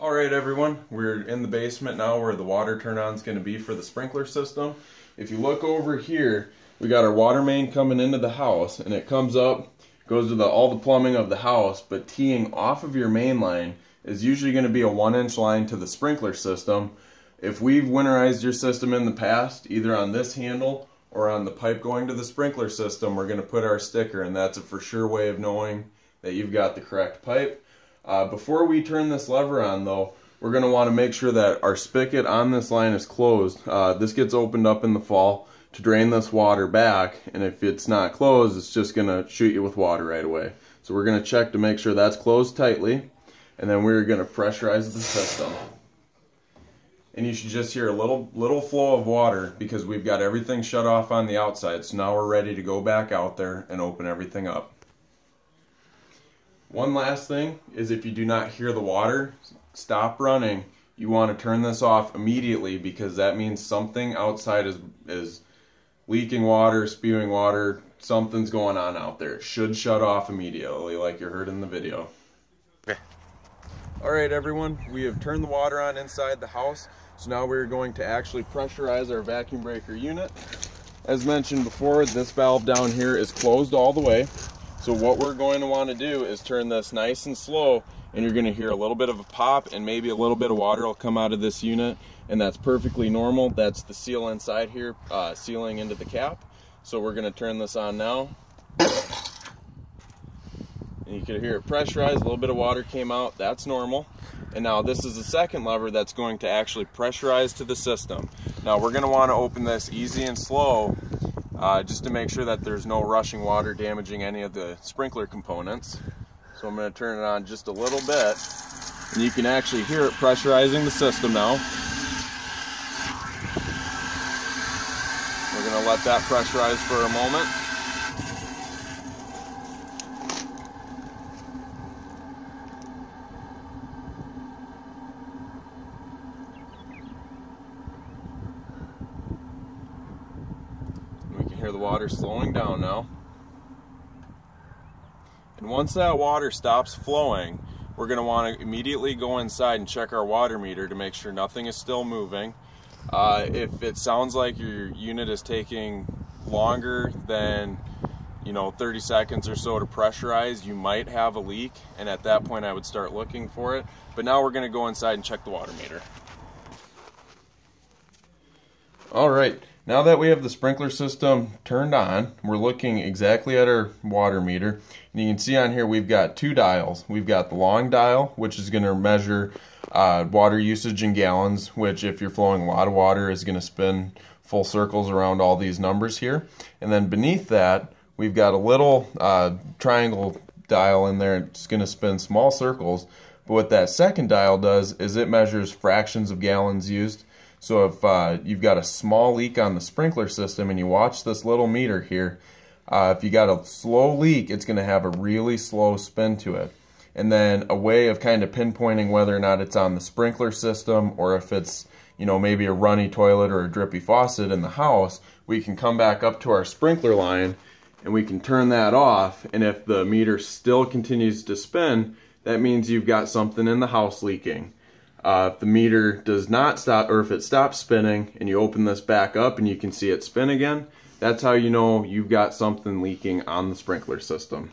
Alright everyone, we're in the basement now where the water turn on is going to be for the sprinkler system. If you look over here, we got our water main coming into the house, and it comes up, goes to all the plumbing of the house, but teeing off of your main line is usually going to be a 1-inch line to the sprinkler system. If we've winterized your system in the past, either on this handle or on the pipe going to the sprinkler system, we're going to put our sticker, and that's a for sure way of knowing that you've got the correct pipe. Before we turn this lever on though, we're going to want to make sure that our spigot on this line is closed. This gets opened up in the fall to drain this water back, and if it's not closed, it's just going to shoot you with water right away. So we're going to check to make sure that's closed tightly, and then we're going to pressurize the system. And you should just hear a little flow of water because we've got everything shut off on the outside, so now we're ready to go back out there and open everything up. One last thing is, if you do not hear the water stop running, you want to turn this off immediately, because that means something outside is leaking water, spewing water, something's going on out there. It should shut off immediately like you heard in the video. Okay. Alright everyone, we have turned the water on inside the house, so now we're going to actually pressurize our vacuum breaker unit. As mentioned before, this valve down here is closed all the way. So what we're going to want to do is turn this nice and slow, and you're going to hear a little bit of a pop and maybe a little bit of water will come out of this unit, and that's perfectly normal. That's the seal inside here sealing into the cap. So we're going to turn this on now. And you can hear it pressurize, a little bit of water came out, that's normal. And now this is the second lever that's going to actually pressurize to the system. Now we're going to want to open this easy and slow, just to make sure that there's no rushing water damaging any of the sprinkler components. So I'm going to turn it on just a little bit, and you can actually hear it pressurizing the system now. We're going to let that pressurize for a moment. Hear the water slowing down now. And once that water stops flowing, we're going to want to immediately go inside and check our water meter to make sure nothing is still moving. If it sounds like your unit is taking longer than 30 seconds or so to pressurize, you might have a leak, and at that point I would start looking for it. But now we're going to go inside and check the water meter. Alright, now that we have the sprinkler system turned on, we're looking exactly at our water meter. And you can see on here we've got two dials. We've got the long dial, which is going to measure water usage in gallons, which if you're flowing a lot of water is going to spin full circles around all these numbers here. And then beneath that, we've got a little triangle dial in there. It's going to spin small circles. But what that second dial does is it measures fractions of gallons used. So if you've got a small leak on the sprinkler system and you watch this little meter here, if you got a slow leak, it's going to have a really slow spin to it. And then a way of kind of pinpointing whether or not it's on the sprinkler system, or if it's maybe a runny toilet or a drippy faucet in the house, we can come back up to our sprinkler line and we can turn that off. And if the meter still continues to spin, that means you've got something in the house leaking. If the meter does not stop, or if it stops spinning and you open this back up and you can see it spin again, that's how you know you've got something leaking on the sprinkler system.